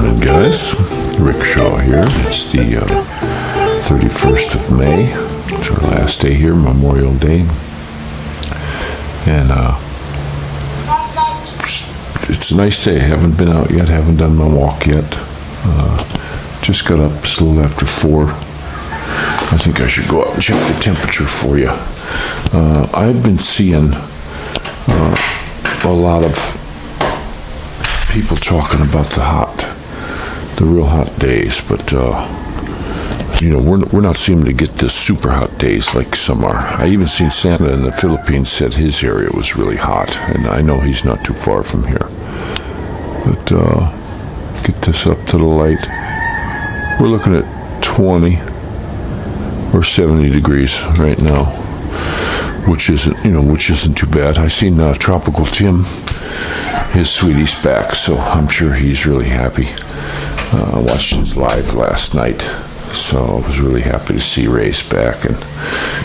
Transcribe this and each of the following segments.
Morning, guys. Rick Shaw here. It's the 31st of May. It's our last day here, Memorial Day. And it's a nice day. I haven't been out yet, haven't done my walk yet. Just got up a little after 4. I think I should go out and check the temperature for you. I've been seeing a lot of people talking about the real hot days, but we're not seeming to get this super hot days like some are. I even seen Santa in the Philippines said his area was really hot, and I know he's not too far from here. But get this up to the light. We're looking at 20 or 70 degrees right now, which isn't too bad. I seen Tropical Tim. His sweetie's back, so I'm sure he's really happy. I watched his live last night, so I was really happy to see Ray's back, and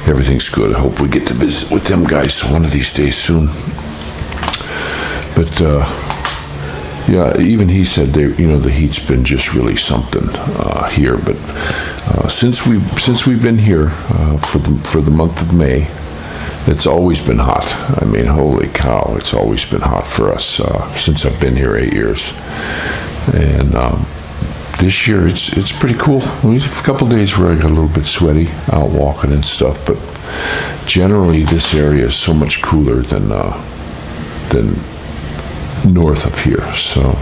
everything's good. I hope we get to visit with them guys one of these days soon. But yeah, even he said the heat's been just really something here. But since we've been here for the month of May, it's always been hot. I mean, holy cow, it's always been hot for us since I've been here 8 years. And this year, it's pretty cool. We have a couple days where I got a little bit sweaty out walking and stuff, but generally this area is so much cooler than north of here. So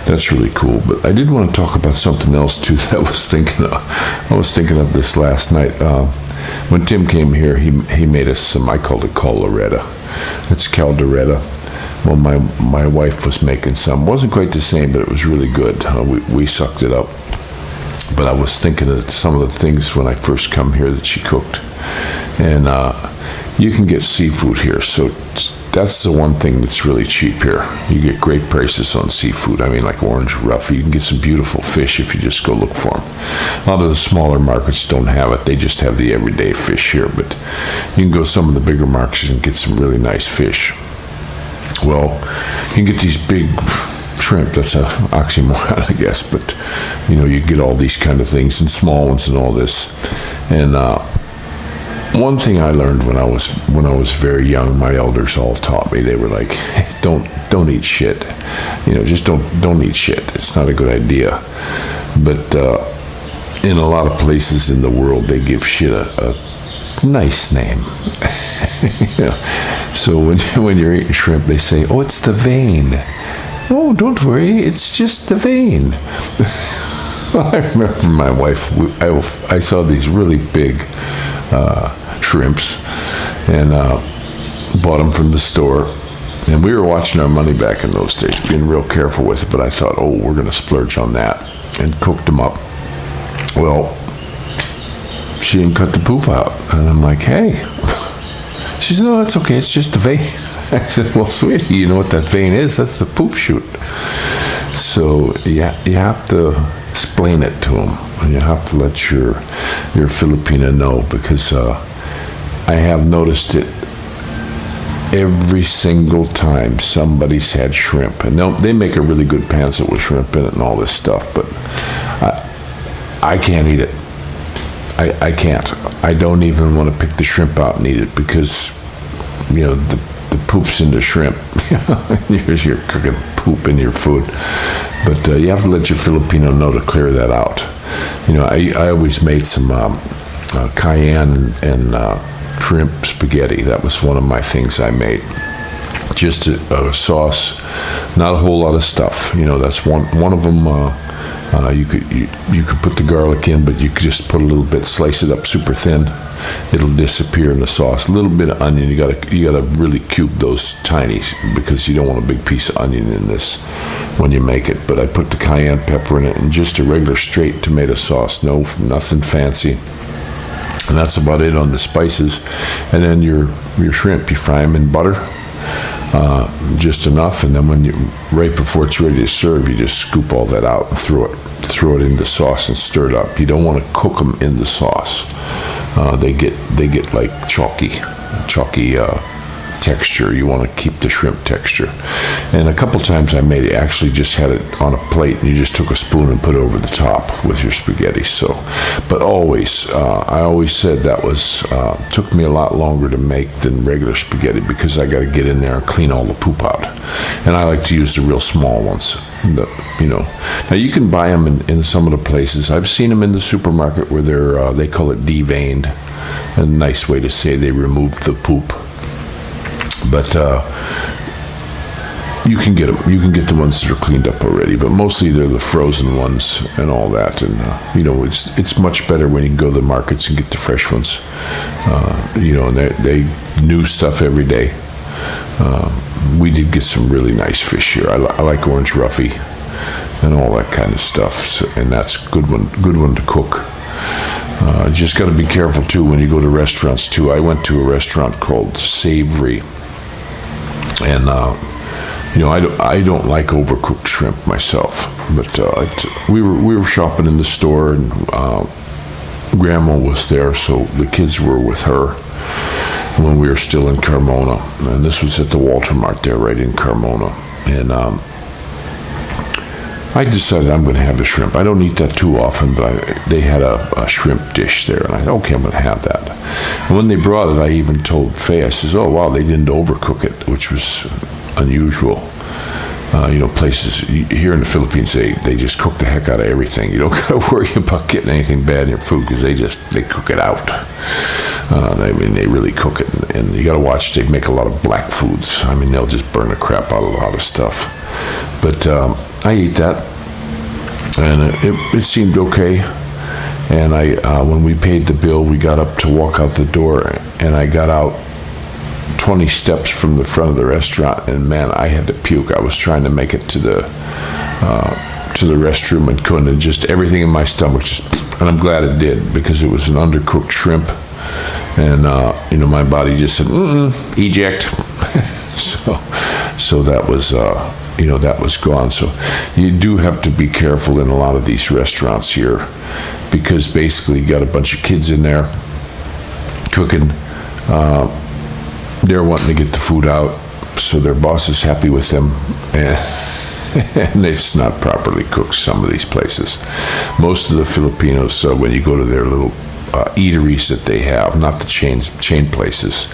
that's really cool. But I did want to talk about something else too that I was thinking of this last night. When Tim came here, he made us some, I called it caldereta. It's caldereta. Well, my wife was making some. Wasn't quite the same, but it was really good. We sucked it up. But I was thinking of some of the things when I first come here that she cooked. And you can get seafood here, so that's the one thing that's really cheap here. You get great prices on seafood. I mean, like Orange Rough, you can get some beautiful fish if you just go look for them. A lot of the smaller markets don't have it. They just have the everyday fish here, but you can go some of the bigger markets and get some really nice fish. Well, you can get these big shrimp. That's an oxymoron, I guess, but you get all these kind of things and small ones and all this. And one thing I learned when I was very young, my elders all taught me. They were like, don't eat shit. Just don't eat shit. It's not a good idea. But in a lot of places in the world, they give shit a nice name. So when you're eating shrimp, they say, "Oh, it's the vein." Oh, don't worry, it's just the vein. Well, I remember my wife. I saw these really big shrimps and bought them from the store, and we were watching our money back in those days, being real careful with it. But I thought, oh, we're gonna splurge on that, and cooked them up. Well, she didn't cut the poop out, and I'm like, hey. She said, no, it's okay, it's just the vein. I said, well, sweetie, you know what that vein is? That's the poop chute. So you have to explain it to them, and you have to let your Filipina know, because I have noticed it every single time somebody's had shrimp, and they make a really good pancit with shrimp in it and all this stuff, but I can't eat it. I can't. I don't even want to pick the shrimp out and eat it, because the poop's in the shrimp. You're cooking poop in your food. But you have to let your Filipino know to clear that out. I always made some cayenne and shrimp spaghetti. That was one of my things I made. Just a sauce, not a whole lot of stuff. That's one of them. You could put the garlic in, but you could just put a little bit, slice it up super thin. It'll disappear in the sauce. A little bit of onion. You gotta really cube those tiny, because you don't want a big piece of onion in this when you make it. But I put the cayenne pepper in it, and just a regular straight tomato sauce. Nothing fancy. And that's about it on the spices. And then your shrimp, you fry them in butter. Just enough, and then right before it's ready to serve, you just scoop all that out and throw it in the sauce and stir it up. You don't want to cook them in the sauce. They get like chalky texture. You want to keep the shrimp texture. And a couple times I actually just had it on a plate, and you just took a spoon and put it over the top with your spaghetti. So, but always, I always said that was, took me a lot longer to make than regular spaghetti, because I got to get in there and clean all the poop out. And I like to use the real small ones. Now you can buy them in some of the places. I've seen them in the supermarket where they call it deveined. A nice way to say they removed the poop. But you can get them. You can get the ones that are cleaned up already. But mostly they're the frozen ones and all that. And it's much better when you can go to the markets and get the fresh ones. And they new stuff every day. We did get some really nice fish here. I like orange roughy and all that kind of stuff. So, and that's good one to cook. Just got to be careful too when you go to restaurants too. I went to a restaurant called Savory, and I don't like overcooked shrimp myself. But we were shopping in the store, and Grandma was there, so the kids were with her when we were still in Carmona, and this was at the Walter Mart there, right in Carmona, and I decided I'm going to have the shrimp. I don't eat that too often, but they had a shrimp dish there, and I thought, okay, I'm going to have that. And when they brought it, I even told Faye, I says, oh, wow, they didn't overcook it, which was unusual. Places here in the Philippines, they just cook the heck out of everything. You don't got to worry about getting anything bad in your food, because they cook it out. They really cook it, and you got to watch. They make a lot of black foods. They'll just burn the crap out of a lot of stuff. But I ate that, and it seemed okay. And when we paid the bill, we got up to walk out the door, and I got out 20 steps from the front of the restaurant, and man, I had to puke. I was trying to make it to the restroom and couldn't, and just everything in my stomach and I'm glad it did, because it was an undercooked shrimp, and my body just said, eject. so that was that was gone. So you do have to be careful in a lot of these restaurants here, because basically you got a bunch of kids in there cooking. They're wanting to get the food out, so their boss is happy with them, and it's not properly cooked, some of these places. Most of the Filipinos, when you go to their little eateries that they have, not the chain places,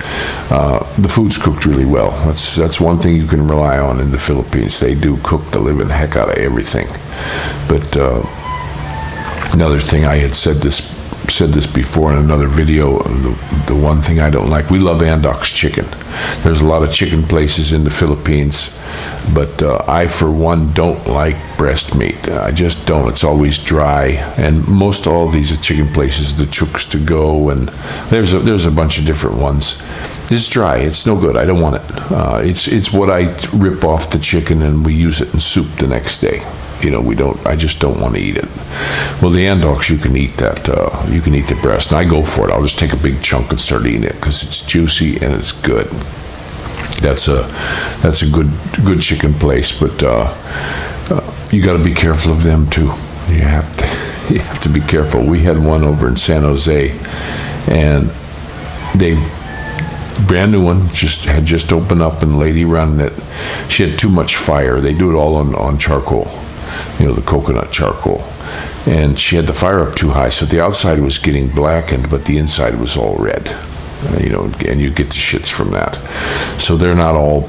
the food's cooked really well. That's one thing you can rely on in the Philippines. They do cook the living heck out of everything. But another thing, I had said this before in another video, the one thing I don't like, we love Andox chicken. There's a lot of chicken places in the Philippines, but I, for one, don't like breast meat. I just don't. It's always dry, and most all these chicken places, the Chooks to go, and there's a bunch of different ones. It's dry. It's no good. I don't want it. It's what I rip off the chicken, and we use it in soup the next day. I just don't want to eat it. Well, the Andox, you can eat that. You can eat the breast, and I go for it. I'll just take a big chunk and start eating it, because it's juicy and it's good. That's a good chicken place, but you got to be careful of them too. You have to be careful. We had one over in San Jose, and they brand new one, had just opened up, and the lady running it, she had too much fire. They do it all on charcoal, the coconut charcoal, and she had the fire up too high, so the outside was getting blackened, but the inside was all red. And you get the shits from that. So they're not all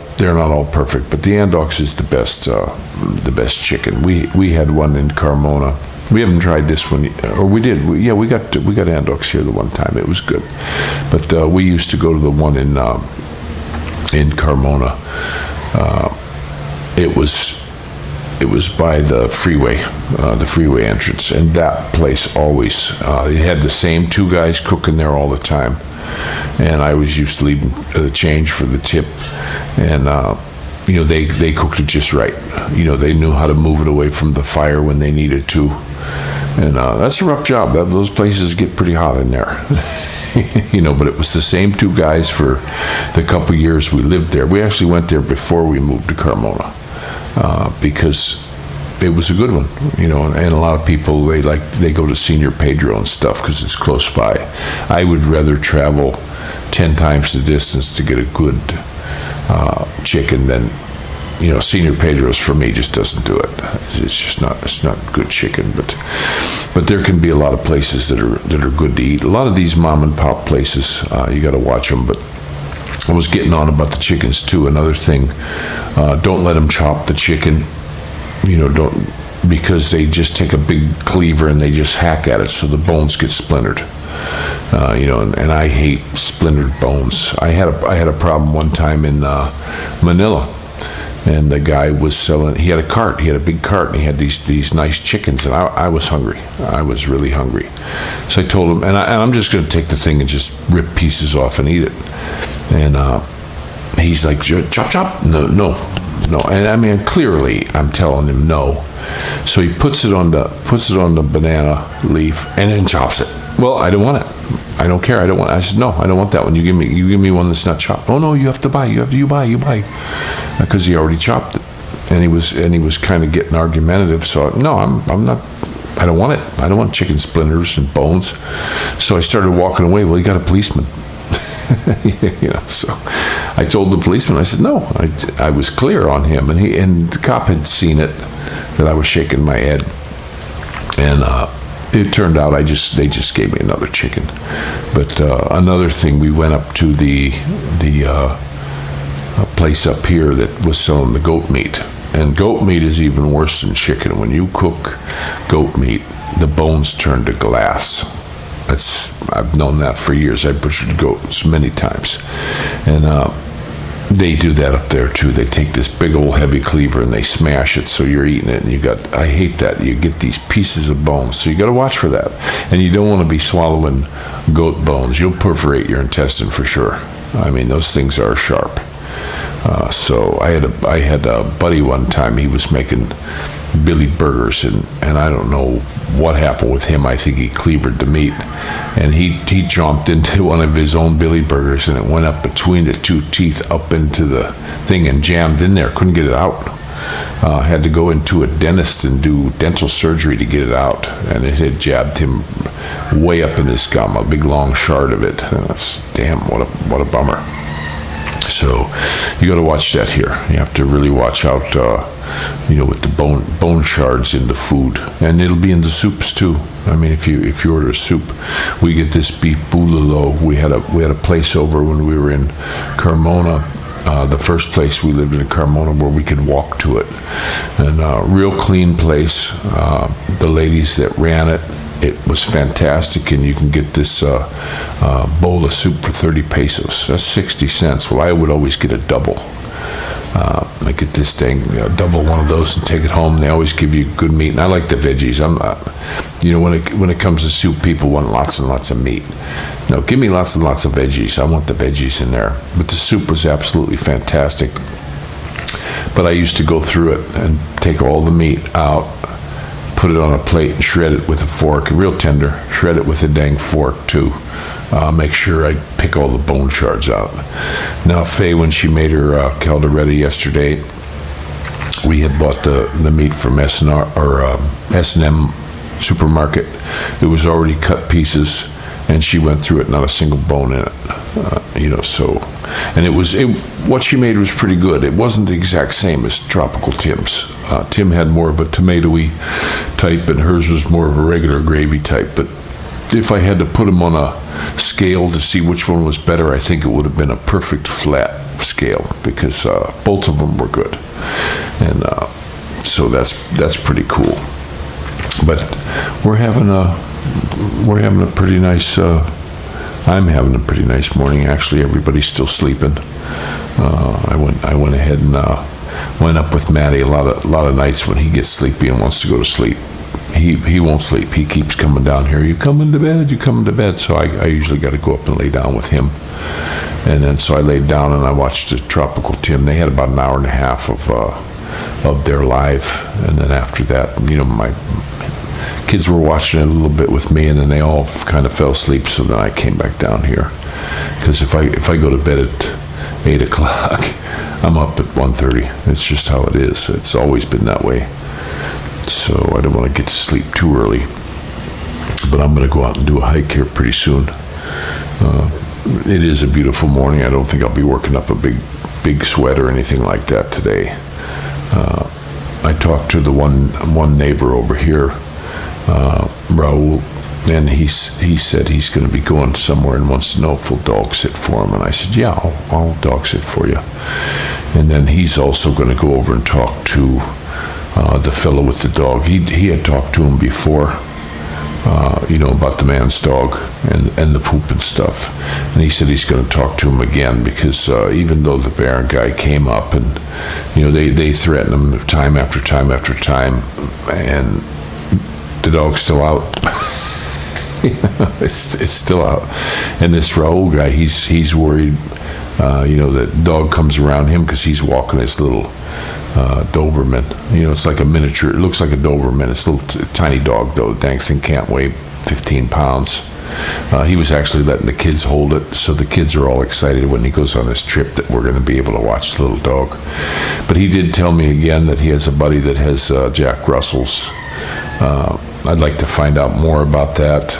perfect, but the Andox is the best chicken. We had one in Carmona. We haven't tried this one, or we did. We got Andox here the one time. It was good, but we used to go to the one in Carmona. It was by the freeway entrance, and that place always it had the same two guys cooking there all the time, and I was used to leaving the change for the tip, and they cooked it just right. They knew how to move it away from the fire when they needed to. And that's a rough job. Those places get pretty hot in there. But it was the same two guys for the couple years we lived there. We actually went there before we moved to Carmona, because it was a good one, and a lot of people, they go to Senor Pedro and stuff because it's close by. I would rather travel 10 times the distance to get a good chicken, then Senor Pedro's for me just doesn't do it. It's not good chicken, but there can be a lot of places that are good to eat. A lot of these mom and pop places, you got to watch them. But I was getting on about the chickens too. Another thing, don't let them chop the chicken. Don't, because they just take a big cleaver and they just hack at it, so the bones get splintered. And I hate splintered bones. I had a problem one time in Manila. And the guy was selling, he had a cart, he had a big cart, and he had these nice chickens, and I was hungry. I was really hungry. So I told him, and I'm just going to take the thing and just rip pieces off and eat it. And he's like, chop, chop? No. And I mean, clearly, I'm telling him no. So he puts it on the banana leaf and then chops it. Well, I don't want it. I don't care. I don't want it. I said, no, I don't want that one. You give me one that's not chopped. Oh no, you have to buy. You buy. Because he already chopped it. And he was kind of getting argumentative. So no, I'm not. I don't want it. I don't want chicken splinters and bones. So I started walking away. Well, he got a policeman. So I told the policeman, I said, no, I was clear on him, and the cop had seen it, that I was shaking my head, and it turned out they just gave me another chicken. But another thing, we went up to the place up here that was selling the goat meat, and goat meat is even worse than chicken. When you cook goat meat, the bones turn to glass. I've known that for years. I butchered goats many times, and they do that up there too. They take this big old heavy cleaver and they smash it, so you're eating it, and I hate that. You get these pieces of bones, so you got to watch for that. And you don't want to be swallowing goat bones. You'll perforate your intestine for sure. I mean, those things are sharp. So I had a buddy one time. He was making Billy burgers, and I don't know what happened with him. I think he cleavered the meat, and he jumped into one of his own Billy burgers, and it went up between the two teeth up into the thing and jammed in there. Couldn't get it out. Had to go into a dentist and do dental surgery to get it out, and it had jabbed him way up in his gum, a big long shard of it. Damn, what a bummer. So you got to watch that here. You have to really watch out, with the bone shards in the food, and it'll be in the soups too. I mean, if you order a soup, we get this beef bulalo. We had a place over when we were in Carmona. The first place we lived in Carmona, where we could walk to it, and real clean place. The ladies that ran it. It was fantastic, and you can get this bowl of soup for 30 pesos. That's 60 cents. Well, I would always get a double. I get this thing, double one of those, and take it home. They always give you good meat, and I like the veggies. I'm not, when it comes to soup, people want lots and lots of meat. No, give me lots and lots of veggies. I want the veggies in there. But the soup was absolutely fantastic. But I used to go through it and take all the meat out, put it on a plate and shred it with a fork, real tender. Shred it with a dang fork too. Make sure I pick all the bone shards out. Now, Faye, when she made her caldereta yesterday, we had bought the meat from S&M supermarket. It was already cut pieces, and she went through it, not a single bone in it. And what she made was pretty good. It wasn't the exact same as Tropical Tim's. Tim had more of a tomatoey type, and hers was more of a regular gravy type. But if I had to put them on a scale to see which one was better, I think it would have been a perfect flat scale, because both of them were good. And so that's pretty cool. But we're having a pretty nice. I'm having a pretty nice morning. Actually, everybody's still sleeping. I went ahead and went up with Matty a lot of nights when he gets sleepy and wants to go to sleep. He won't sleep. He keeps coming down here. You coming to bed? You coming to bed? So I usually got to go up and lay down with him. And then so I laid down and I watched the Tropical Tim. They had about an hour and a half of their live, and then after that, my kids were watching it a little bit with me, and then they all kind of fell asleep. So then I came back down here, because if I go to bed at 8 o'clock, I'm up at 1:30. It's just how it is. It's always been that way. So I don't want to get to sleep too early. But I'm going to go out and do a hike here pretty soon. It is a beautiful morning. I don't think I'll be working up a big big sweat or anything like that today. I talked to the one neighbor over here, Raul, and he said he's going to be going somewhere and wants to know if we'll dog sit for him. And I said, yeah, I'll dog sit for you. And then he's also going to go over and talk to the fellow with the dog. He had talked to him before, about the man's dog and the poop and stuff. And he said he's going to talk to him again because even though the Barron guy came up and, they threatened him time after time after time, and the dog's still out. It's still out. And this Raul guy, he's worried, that dog comes around him because he's walking this little Doberman. It's like a miniature. It looks like a Doberman. It's a little tiny dog, though. The dang thing can't weigh 15 pounds. He was actually letting the kids hold it, so the kids are all excited when he goes on this trip that we're going to be able to watch the little dog. But he did tell me again that he has a buddy that has Jack Russells. I'd like to find out more about that.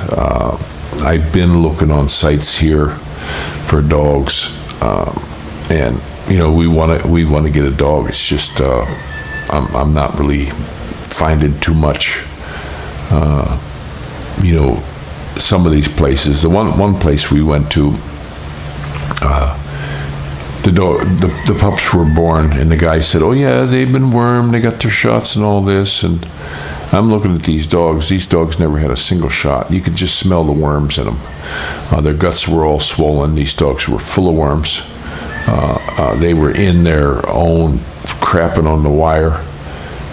I've been looking on sites here for dogs, and we want to get a dog. It's just I'm not really finding too much. Some of these places. The one place we went to, the pups were born, and the guy said, "Oh yeah, they've been wormed. They got their shots and all this." And I'm looking at these dogs. These dogs never had a single shot. You could just smell the worms in them. Their guts were all swollen. These dogs were full of worms. They were in their own, crapping on the wire,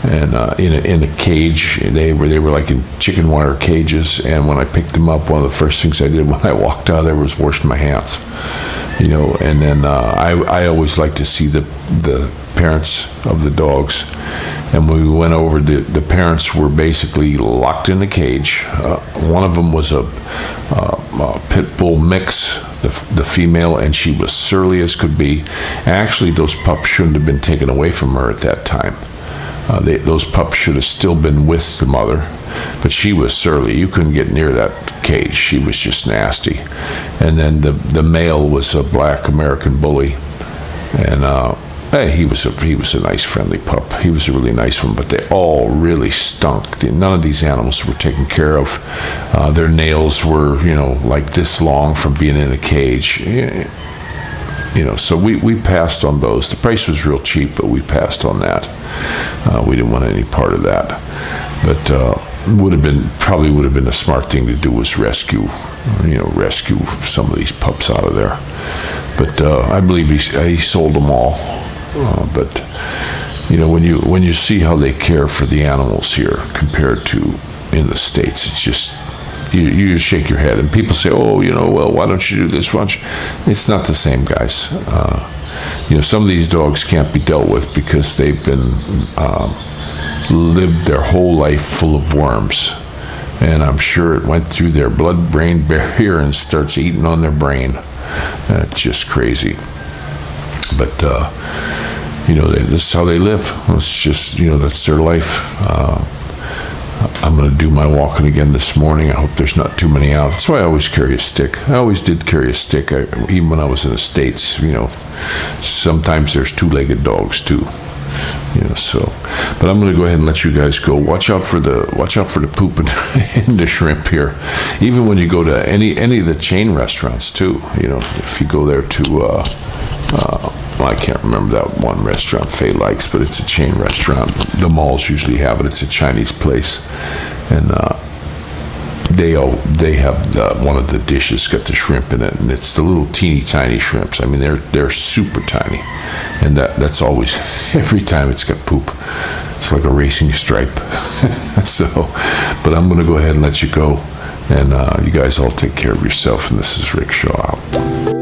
and in a cage. They were like in chicken wire cages. And when I picked them up, one of the first things I did when I walked out there was wash my hands. And then I always like to see the parents of the dogs. And when we went over, the parents were basically locked in the cage. One of them was a pit bull mix, the female, and she was surly as could be. Actually, those pups shouldn't have been taken away from her at that time. Those pups should have still been with the mother, but she was surly. You couldn't get near that cage. She was just nasty. And then the male was a black American bully, and he was a nice, friendly pup. He was a really nice one, but they all really stunk. None of these animals were taken care of. Their nails were, like this long from being in a cage. So we passed on those. The price was real cheap, but we passed on that. We didn't want any part of that. But probably would have been a smart thing to do was rescue some of these pups out of there. But I believe he sold them all. But when you see how they care for the animals here compared to in the States, it's just you shake your head. And people say, "Oh, well, why don't you do this?" It's not the same, guys. Some of these dogs can't be dealt with because they've been lived their whole life full of worms, and I'm sure it went through their blood-brain barrier and starts eating on their brain. It's just crazy. But this is how they live. It's just that's their life. I'm going to do my walking again this morning. I hope there's not too many out. That's why I always carry a stick. I always did carry a stick, even when I was in the States. Sometimes there's two-legged dogs too. But I'm going to go ahead and let you guys go. Watch out for the poop and the shrimp here. Even when you go to any of the chain restaurants too. If you go there to I can't remember that one restaurant Faye likes, but it's a chain restaurant. The malls usually have it. It's a Chinese place, and they have one of the dishes got the shrimp in it, and it's the little teeny tiny shrimps. I mean, they're super tiny, and that's always every time it's got poop. It's like a racing stripe. But I'm going to go ahead and let you go, and you guys all take care of yourself. And this is Rick Shaw out.